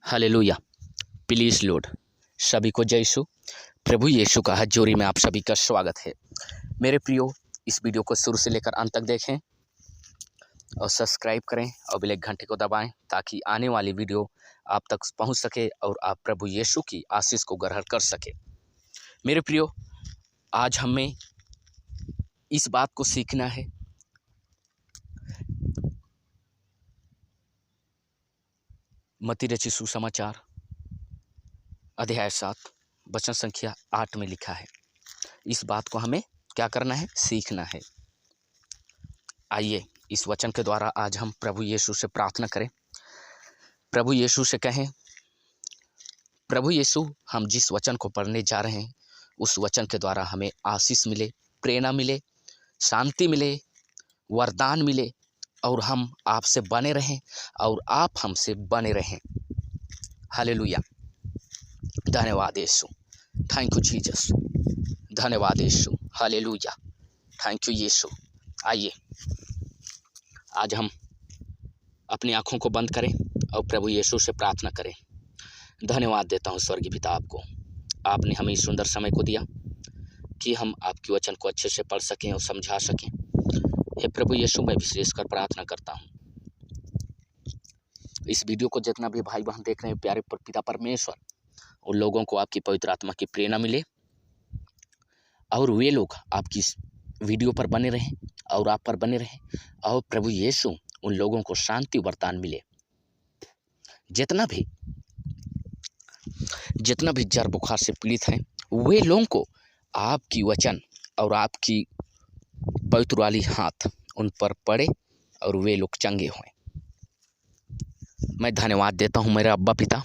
Hallelujah. Please load. सभी को जय यीशु। प्रभु यीशु का हजूरी में आप सभी का स्वागत है। मेरे प्रियो, इस वीडियो को शुरू से लेकर अंत तक देखें और सब्सक्राइब करें और बेल घंटे को दबाएं ताकि आने वाली वीडियो आप तक पहुंच सके और आप प्रभु यीशु की आशीष को ग्रहण कर सके। मेरे प्रियो, आज हमें इस बात को सीखना है, मत्ती रचित सुसमाचार अध्याय 7 वचन संख्या 8 में लिखा है। इस बात को हमें क्या करना है? सीखना है। आइए इस वचन के द्वारा आज हम प्रभु यीशु से प्रार्थना करें। प्रभु यीशु से कहें, प्रभु यीशु, हम जिस वचन को पढ़ने जा रहे हैं उस वचन के द्वारा हमें आशीष मिले, प्रेरणा मिले, शांति मिले, वरदान मिले और हम आपसे बने रहें और आप हमसे बने रहें। हालेलुया। धन्यवाद यीशु। Thank you Jesus. धन्यवाद यीशु। हालेलुया। थैंक यू यीशु। आइए आज हम अपनी आँखों को बंद करें और प्रभु यीशु से प्रार्थना करें। धन्यवाद देता हूँ स्वर्गीय पिता आपको, आपने हमें इस सुंदर समय को दिया कि हम आपके वचन को अच्छे से पढ़ सकें और समझा सकें। हे प्रभु यीशु, मैं विशेष कर प्रार्थना करता हूँ इस वीडियो को जितना भी भाई बहन देख रहे हैं, प्यारे पिता परमेश्वर, उन लोगों को आपकी पवित्र आत्मा की प्रेरणा मिले और वे लोग आपकी वीडियो पर बने रहें और आप पर बने रहें। और प्रभु यीशु, उन लोगों को शांति वरदान मिले। जितना भी जड़ बुखार से पीड़ित हैं, वे लोगों को आपकी वचन और आपकी पवित्र वाली हाथ उन पर पड़े और वे लोग चंगे हों। मैं धन्यवाद देता हूँ मेरे अब्बा पिता।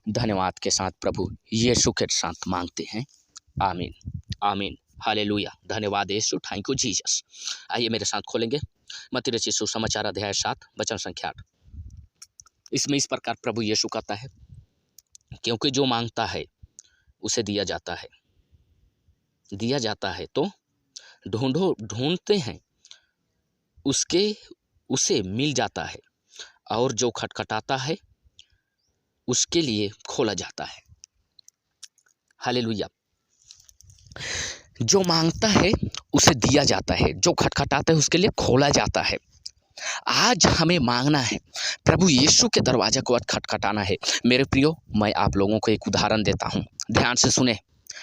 धन्यवाद के साथ प्रभु यीशु के साथ मांगते हैं, आमीन आमीन। हालेलुया। धन्यवाद यीशु। Thank you Jesus. आइए मेरे साथ खोलेंगे मत्ती रचित सुसमाचार अध्याय 7 वचन संख्या 8। इसमें इस प्रकार प्रभु यीशु कहता है, क्योंकि जो मांगता है उसे दिया जाता है तो ढूंढते हैं उसे मिल जाता है, और जो खटखटाता है उसके लिए खोला जाता है। हालेलुया। जो मांगता है उसे दिया जाता है, जो खटखटाता है उसके लिए खोला जाता है। आज हमें मांगना है, प्रभु यीशु के दरवाजे को आज खटखटाना है। मेरे प्रियो, मैं आप लोगों को एक उदाहरण देता हूँ, ध्यान से सुने।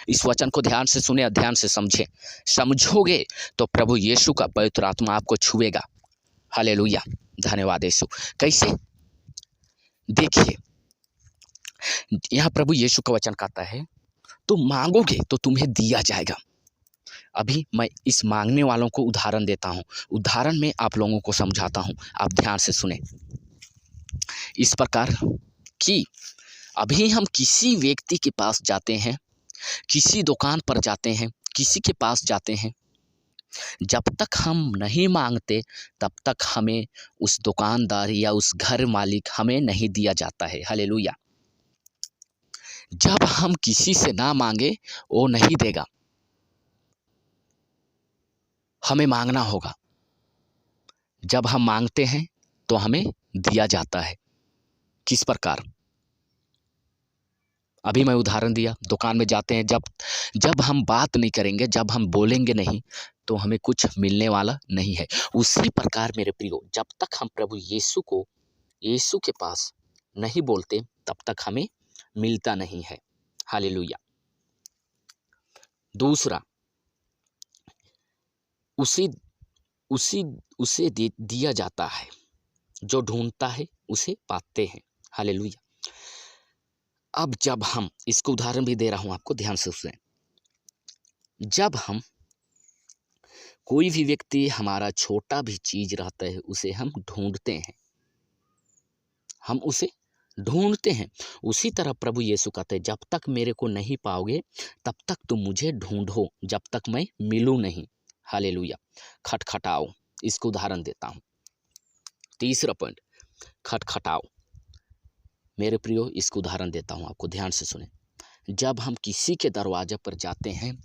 इस वचन को ध्यान से सुने और ध्यान से समझे। समझोगे तो प्रभु यीशु का पवित्र आत्मा आपको छुएगा। हालेलुया। धन्यवाद यीशु। कैसे? देखिए, यहाँ प्रभु यीशु का वचन कहता है, तुम मांगोगे तो तुम्हें दिया जाएगा। अभी मैं इस मांगने वालों को उदाहरण देता हूँ, उदाहरण में आप लोगों को समझाता हूँ, आप ध्यान से सुने। इस प्रकार कि अभी हम किसी व्यक्ति के पास जाते हैं, किसी दुकान पर जाते हैं, किसी के पास जाते हैं, जब तक हम नहीं मांगते तब तक हमें उस दुकानदार या उस घर मालिक हमें नहीं दिया जाता है। हालेलुया। जब हम किसी से ना मांगे वो नहीं देगा, हमें मांगना होगा। जब हम मांगते हैं तो हमें दिया जाता है। किस प्रकार? अभी मैं उदाहरण दिया, दुकान में जाते हैं, जब हम बात नहीं करेंगे, जब हम बोलेंगे नहीं तो हमें कुछ मिलने वाला नहीं है। उसी प्रकार मेरे प्रियो, जब तक हम प्रभु यीशु के पास नहीं बोलते तब तक हमें मिलता नहीं है। हालेलुया। दूसरा, उसे दिया जाता है। जो ढूंढता है उसे पाते हैं। हालेलुया। अब जब हम, इसको उदाहरण भी दे रहा हूं आपको, ध्यान से सुनें। जब हम कोई भी व्यक्ति, हमारा छोटा भी चीज रहता है, उसे हम ढूंढते हैं, हम उसे ढूंढते हैं। उसी तरह प्रभु यीशु कहते हैं, जब तक मेरे को नहीं पाओगे तब तक तुम मुझे ढूंढो, जब तक मैं मिलूं नहीं। हालेलुया। खटखटाओ। इसको उदाहरण देता हूं। तीसरा पॉइंट, खटखटाओ। मेरे प्रियो, इसको उदाहरण देता हूं आपको, ध्यान से सुने। जब हम किसी के दरवाजे पर जाते हैं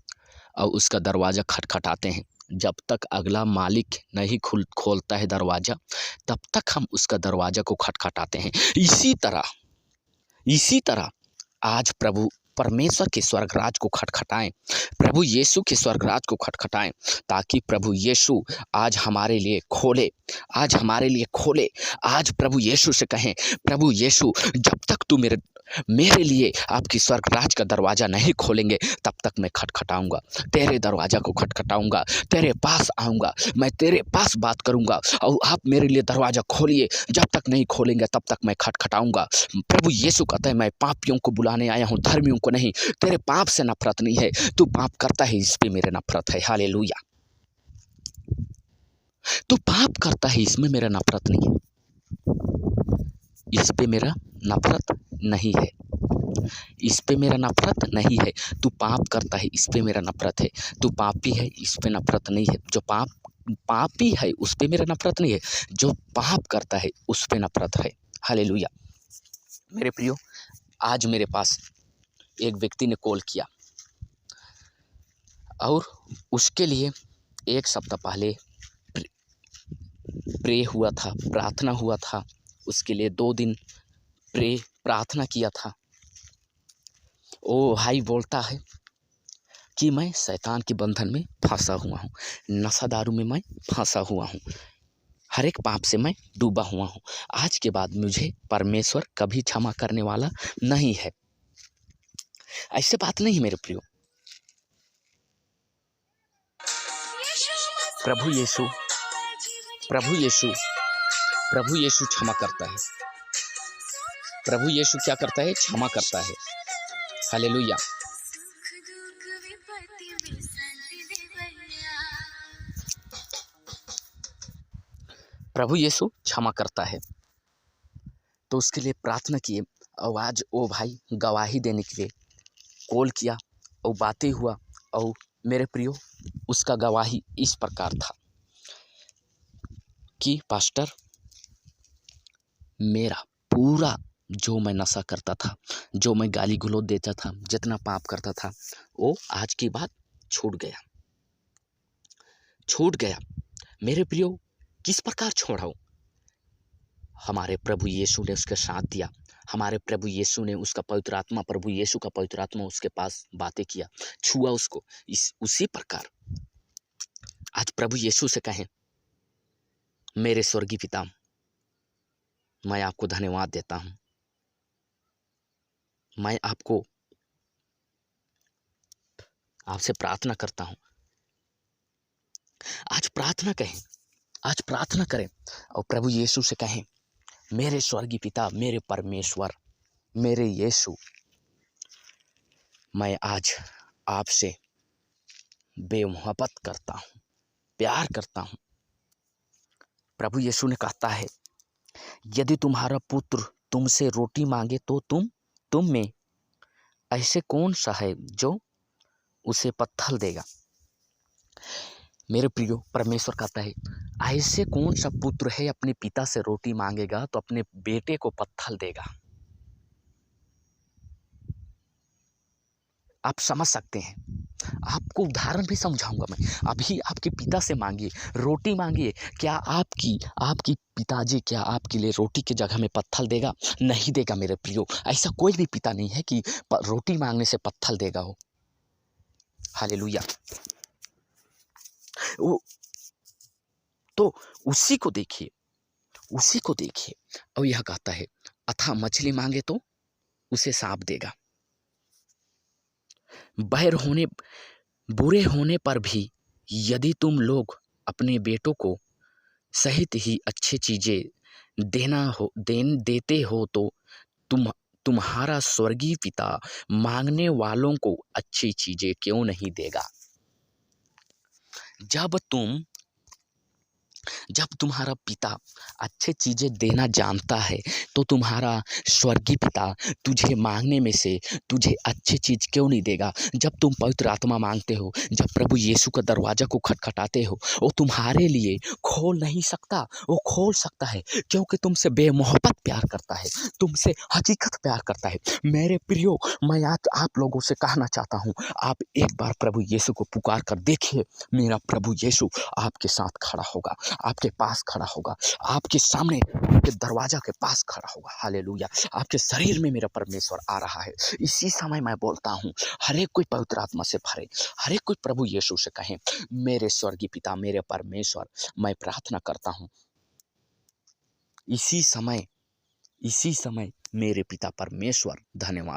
और उसका दरवाज़ा खटखटाते हैं, जब तक अगला मालिक नहीं खोलता है दरवाज़ा, तब तक हम उसका दरवाज़ा को खटखटाते हैं। इसी तरह इसी तरह आज प्रभु परमेश्वर के स्वर्गराज को खटखटाएं, प्रभु यीशु के स्वर्गराज को खटखटाएं, ताकि प्रभु यीशु आज हमारे लिए खोले, आज हमारे लिए खोले। आज प्रभु यीशु से कहें, प्रभु यीशु, जब तक तू मेरे लिए आपकी स्वर्गराज का दरवाज़ा नहीं खोलेंगे, तब तक मैं खटखटाऊंगा, तेरे दरवाज़ा को खटखटाऊंगा, तेरे पास आऊँगा, मैं तेरे पास बात करूँगा और आप मेरे लिए दरवाज़ा खोलिए। जब तक नहीं खोलेंगे तब तक मैं खटखटाऊंगा। प्रभु यीशु कहता है, मैं पापियों को बुलाने आया हूँ, धर्मियों को नहीं। तेरे पाप से नफरत नहीं है, तू पाप करता है, इस पे मेरे नफरत है। हालेलुया। तू पाप करता है, इसमें मेरा नफरत नहीं है, इस पे मेरा नफरत नहीं है, इस पे मेरा नफरत नहीं है। तू पाप करता है, इस पे मेरा नफरत है। तू पापी है, इस पे नफरत नहीं है। जो पापी है उस पे मेरा नफरत नहीं है, जो पाप करता है उस पे नफरत है। हालेलुया। मेरे प्रियो, आज मेरे पास एक व्यक्ति ने कॉल किया और उसके लिए एक सप्ताह पहले प्रे हुआ था, प्रार्थना हुआ था। उसके लिए 2 दिन प्रार्थना किया था। ओ भाई बोलता है कि मैं शैतान के बंधन में फंसा हुआ हूँ, नशा दारू में मैं फंसा हुआ हूँ, हर एक पाप से मैं डूबा हुआ हूँ। आज के बाद मुझे परमेश्वर कभी क्षमा करने वाला नहीं है। ऐसे बात नहीं मेरे प्रियो। प्रभु यीशु क्षमा करता है। प्रभु यीशु क्या करता है? क्षमा करता है। हालेलुया। प्रभु यीशु क्षमा करता है। तो उसके लिए प्रार्थना किए और आज वो भाई गवाही देने के लिए कॉल किया और बातें हुआ। और मेरे प्रियो, उसका गवाही इस प्रकार था कि पास्टर, मेरा पूरा जो मैं नशा करता था, जो मैं गाली गलौज देता था, जितना पाप करता था, वो आज की बात छूट गया। मेरे प्रियो, किस प्रकार छोड़ा? हमारे प्रभु यीशु ने उसके साथ दिया। हमारे प्रभु यीशु ने उसका पवित्र आत्मा, प्रभु यीशु का पवित्र आत्मा उसके पास बातें किया, छुआ उसको। उसी प्रकार आज प्रभु यीशु से कहें, मेरे स्वर्गीय पिता, मैं आपको धन्यवाद देता हूँ। मैं आपसे प्रार्थना करता हूँ। आज प्रार्थना करें और प्रभु यीशु से कहें, मेरे स्वर्गीय पिता, मेरे परमेश्वर, मेरे यीशु, मैं आज आपसे बेमोहब्बत करता हूँ, प्यार करता हूँ। प्रभु यीशु ने कहता है, यदि तुम्हारा पुत्र तुमसे रोटी मांगे तो तुम में ऐसे कौन सा है जो उसे पत्थर देगा? मेरे प्रियो, परमेश्वर कहता है, ऐसे कौन सा पुत्र है अपने पिता से रोटी मांगेगा तो अपने बेटे को पत्थर देगा? आप समझ सकते हैं। आपको उदाहरण भी समझाऊंगा मैं। अभी आपके पिता से मांगिए, रोटी मांगिए, क्या आपकी पिताजी क्या आपके लिए रोटी की जगह में पत्थर देगा? नहीं देगा मेरे प्रियो। ऐसा कोई भी पिता नहीं है कि रोटी मांगने से पत्थर देगा हो। हालेलुया। तो उसी को देखिए और यह कहता है, अथा मछली मांगे तो उसे सांप देगा। बुरे होने पर भी यदि तुम लोग अपने बेटों को सहित ही अच्छी चीजें देते हो तो तुम्हारा स्वर्गीय पिता मांगने वालों को अच्छी चीजें क्यों नहीं देगा? जब तुम्हारा पिता अच्छे चीज़ें देना जानता है तो तुम्हारा स्वर्गीय पिता तुझे मांगने में से तुझे अच्छी चीज़ क्यों नहीं देगा? जब तुम पवित्र आत्मा मांगते हो, जब प्रभु यीशु का दरवाज़ा को खटखटाते हो, वो तुम्हारे लिए खोल नहीं सकता, वो खोल सकता है क्योंकि तुमसे बेमोहब्बत प्यार करता है, तुमसे हकीकत प्यार करता है। मेरे प्रियो, मैं आज आप लोगों से कहना चाहता हूँ, आप एक बार प्रभु यीशु को पुकार कर देखिए, मेरा प्रभु यीशु आपके साथ खड़ा होगा। आपके पास खड़ा होगा, आपके सामने, आपके दरवाजा के पास खड़ा होगा। हालेलुया। आपके शरीर में मेरा परमेश्वर आ रहा है। इसी समय मैं बोलता हूँ, हर एक कोई पवित्र आत्मा से भरे, हर एक कोई प्रभु यीशु से कहें, मेरे स्वर्गीय पिता, मेरे परमेश्वर, मैं प्रार्थना करता हूँ इसी समय मेरे पिता परमेश्वर, धन्यवाद।